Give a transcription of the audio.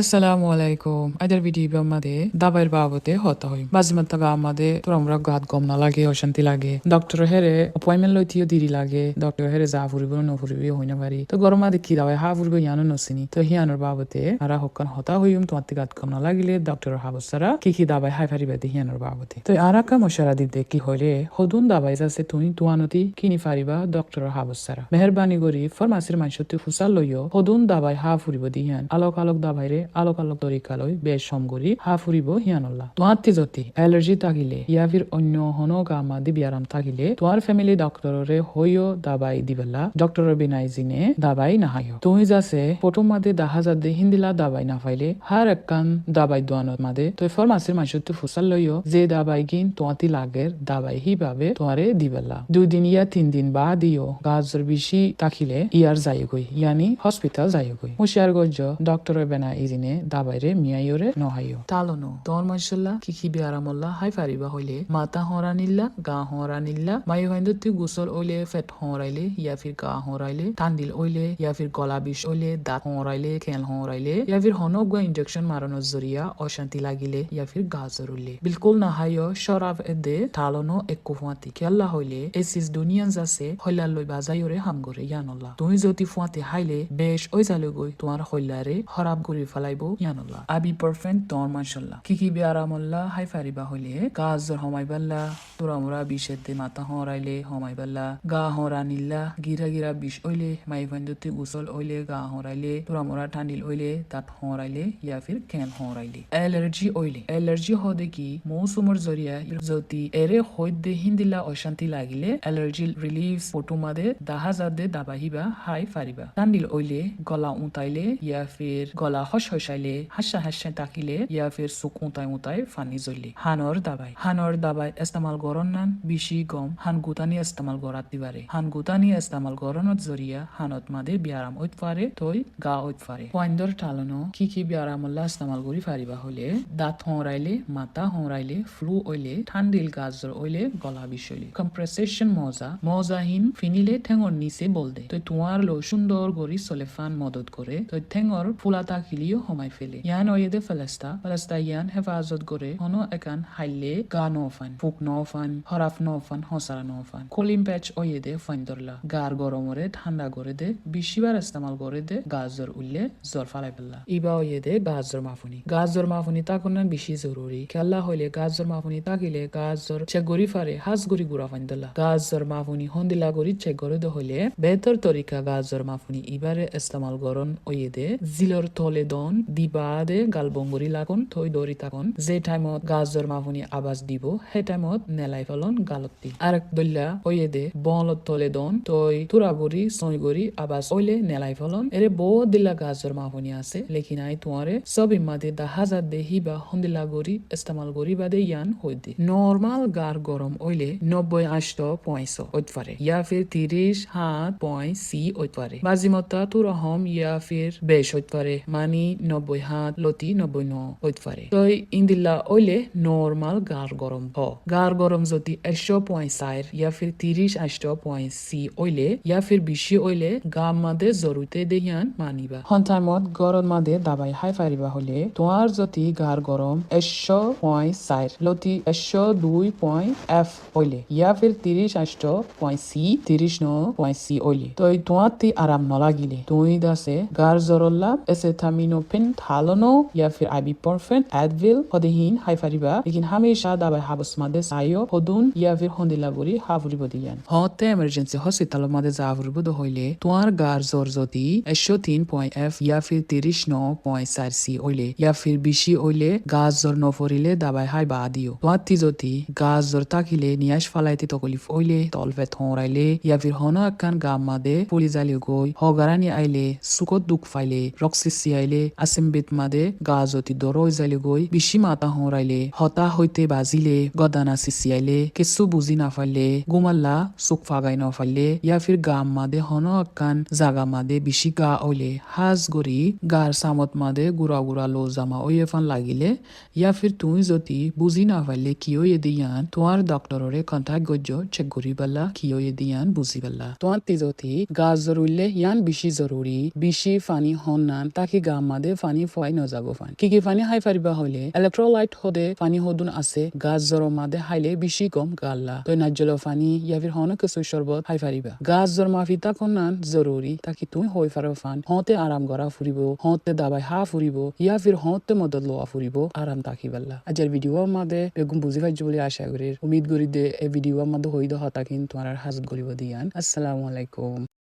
আসসালামু আলাইকুম আজকের ভিডিও মধ্যে দাবাইর বাবদে হতা হই বাজিমাত্তা গা আমাদের তোরা গাত গম না লাগে অশান্তি লাগে ডক্টর হেরে অপয়েন্টমেন্ট লইতিও দেরি লাগে ডক্টর হেরে যা ফুরিব নফুরিব হই না পারি তো গরম মাদে কি দাবাই হা ফুরিব ইয়ানো নসিনি তো হিয়ানোর বাবদে আরা হকান হতা হইম তোমার গাত গম না লাগিলে ডক্টর হাবসারা কি দাবাই হাই ফারি বাদে হিয়ানোর বাবদে তো আরাকা মশারা দিতে কি হইলে হদুন দাবাই যাচ্ছে তুমি তুয়ানতি কিনি ফারিবা ডক্টর হাবসারা মেহরবানি করি ফার্মাসির মানুষটি ফুসাল লইও হদুন দাবাই হা ফুরিব দিয়ান আলোক আলোক দাবাইরে আলোক আলোক তরিকালৈ বেশ সমগরি হা ফুরিব হিয়ানল্লা তোমার যদি এলার্জি থাকিলে ইয়াফির অন্য হন গামা দি বিয়ারাম থাকিলে তোমার ফ্যামিলি ডক্টররে হইও দাবাই দিবেলা ডক্টরের বিনাই জিনে দাবাই নাহাইও তুমি যাচ্ছে ফটো মাদে দেখা যাদে হিন্দিলা দাবাই না পাইলে হার একখান দাবাই দোয়ানোর মাদে তো ফার্মাসির মানুষটি ফুসাল লইও যে দাবাই গিন তোমাতি লাগের দাবাই হিভাবে তোমারে দিবেলা 2 দিন ইয়া 3 দিন বা দিও গাজর বেশি থাকিলে ইয়ার যাইগই ইয়ানি হসপিটাল যাইগই হুশিয়ার গজ্জ ডক্টরের বেনা ইজিনে দাবাইরে মিয়াইরে নহাইও তালনো তোর মাশাল্লাহ কি বিয়ারামল্লাহ হাই ফারিবা হইলে মাতা হরানিল্লা গা হরানিল্লা মাই হইন্দতি গুসল ওইলে ফেট হরাইলে ইয়া ফির গা হরাইলে টান্দিল ওইলে ইয়া ফির গলা বিষ ওইলে দাঁত হরাইলে খেল হরাইলে ইয়া ফির হনক ইনজেকশন মারানোর জরিয়া অশান্তি লাগিলে ইয়া ফির গাজর উল্লে বিলকুল না হাইও শরাব এদে তালনো একু ফুয়াতি কেল্লা হইলে এসিস দুনিয়ান যাচ্ছে হইলা লই বাজাইরে হামগরে ইয়ানল্লাহ তুমি যদি ফুয়াতি হাইলে বেশ ওই জালে গই তোমার হইলারে হরাব করে ফেলাইবো ইয়ানল্লাহ আবি পারফেক্ট তোর মাশাল্লাহ কি বিয়ারামল্লাহ হাই ফারিবা হইলে গাজর হমাইবাল্লা তোরা মোরা বিষের দে মাথা হরাইলে হমাইবাল্লা গা হরানিল্লা গিরা বিষ ওইলে মাই ভান্ডুতি উসল ওইলে গা হরাইলে তোরা মোরা ঠান্ডিল ওইলে দাঁত হরাইলে ইয়া ফির খেল হরাইলে এলার্জি হদে কি মৌসুমর জরিয়া যদি এরে হইদে হিন্দিলা অশান্তি লাগিলে এলার্জি রিলিফ ফটো মাদে দাহা যাদে দাবাহিবা হাই ফারিবা ঠান্ডিল ওইলে গলা উতাইলে ইয়া ফির গলা হসাইলে হাসা তাকিলে ইয়া ফির সুক উতাই ফানি জলি হানর দাবাই ইস্তেমাল গরন নান বেশি গম হান গুতানি ইস্তেমাল গরাত দিবারে হান গুতানি ইস্তেমাল গরনত জরিয়া হানত মাদে বিয়ারাম ওইত পারে তই গা ওইত পারে পয়েন্ডর টালনো কি বিয়ারামল্লা ইস্তেমাল করি ফারিবা হলে দাঁত হরাইলে মাথা হরাইলে ফ্লু ওইলে ঠান্ডিল গাজর ওইলে গলা বিষইলে কম্প্রেসেশন মজাহীন ফিনিলে ঠেঙর নিচে বল দে তই তোমার লো সুন্দর গরি সলেফান মদত করে তই ঠেঙর ফুলাতা খিলিও হমাই ফেলে ইয়ান ওয়েদে ফেলেস্তা ইয়ান হেফাজত করে হনো একান হাইলে গা নফান ফুক নফান হরাফ নফান হসারা নফান কলিম প্যাচ ওয়েদে ফাইন্দরলা গার গরমরে ঠান্ডা করে দে বেশিবার ইস্তেমাল করে দে গাজর উল্লে জ্বর ফালাই ফেললা ইবা ওয়েদে গাজর মাফুনি তাকুন বেশি জরুরি খেলা হইলে গাজর মাফুনি তাকিলে গাজর চেক গরি ফারে হাজ গরি গুড়া ফাইন্দলা গাজর মাফুনি হন্দিলা গরি চেক গরে দে হইলে বেহতর তরিকা গাজর মাফুনি ইবারে ইস্তেমাল গরন ওয়েদে জিলর তলে দন দিবাদে গালবঙ্গরি লাগুন থই দরি তাকুন যে টাইমত গাজর মাফুনি আবাজ দিব হে টাইমত নেলাই ফেলন গালতি আরেক দল্লা ওয়েদে বলত তলে দন তই তুরাগরি সইগরি আবাজ ওইলে নেলাই ফেলন এরে বহু দিল্লা গাজর মাফুনি আছে লেকিন আই তোমারে সব ইমাদে দা হাজার দেহি বা হন্দিলা গরি ইস্তেমাল গরি বাদে ইয়ান হইদে নরমাল গার গরম ওইলে 90-80 ওইত পারে ইয়া ফির 30-7 ওইত পারে বাজিমতা তুরহম ইয়া ফির বেশ ওইত পারে মানি 90 লতি 99 ওইত পারে তই ইন্দিল্লা ওইলে নরমাল গার গরম যদি 100.4 ইয়া ফির 30-80 ওইলে ইয়া ফির বেশি ওইলে গাম মাদে জরুতে দেহিয়ান মানিবা হন টাইমত গরম মাদে দাবাই হাই ফারিবা হলে তোমার যদি গার গরম 100.4 লতি 102.f ওইলে ইয়া ফির 30-80 ওইলে তই তোমার তি আরাম নলাগিলে তুই দাসে গার জরল্লা এসেটামিনোফেন থালনো ইয়া ফির আইবি পারফেক্ট অ্যাডভিল হদেহীন হাই ফারিবা লেকিন হামেশা দাবাই হাবস মাদে সাইও হদুন ইয়া ফির হন্দিলা গরি হাফুরিব দিয়ান হতে এমার্জেন্সি হসপিটাল মাদে যাফুরিব হইলে তোমার গার জ্বর যদি 103.f ইয়া ফির 39.4 ওইলে ইয়া ফির বেশি ওইলে গাছ জ্বর নফরিলে দাবাই হাই বা দিও তোমার যদি গাছ জ্বর তাকিলে নিয়াস ফালাইতে তকলিফ ওইলে তলফেত হরাইলে ইয়া ফির হন একান গাম মাদে পুলি জালিও গই হগারানি আইলে সুকত দুঃখ ফাইলে রক্সিসি আইলে আসেমবিত মাদে গাছ যদি দরই জালিও গই বেশি মাতা হরাইলে হতা হইতে বাজিলে গদানা সিসি আইলে কিছু বুঝি না ফাইলে গুমাল্লা সুখ ফাগাই না ফাইলে ইয়া ফির গাম মাদে হন একান জাগা মাদে বেশি গা ওইলে হাজ গরি গার সামত মাদে গুড়া লো জামা ওই এফান লাগিলে ইয়া ফির তুই যদি বুঝি না পাইলে কিয় দিয়ান তোমার ডক্টররে কন্টাক্ট গজ্জ চেক করি পাল্লা কিয় দিয়ান বুঝি পাল্লা তোমার যদি গাছ জরুরিলে ইয়ান বেশি জরুরি বেশি ফানি হন নান তাকে গাম মাদে মাদে পানি ফুয়াই নজাগো ফান কি পানি হাই ফারিবা হলে ইলেক্ট্রোলাইট হদে পানি হদুন আছে গাছ জ্বর মাদে হাইলে বেশি কম গাল্লা তো নাজ্জল পানি ইয়াফির হন কিছু শরবত হাই ফারিবা গাছ জ্বর মাফিতা কনান জরুরি তাকি তুমি হই ফারো ফান হতে আরাম করা ফুরিব হতে দাবাই হা ফুরিব ইয়াফির হতে মদত লোয়া ফুরিব আরাম তাকি বাল্লা আজের ভিডিও মাদে বেগুম বুঝি ফাইজ বলে আশা করি উম্মিদ করি দে এই ভিডিও মাদে হই দ হতা কিন তোমার হাজত গরিব দিয়ান আসসালামু আলাইকুম।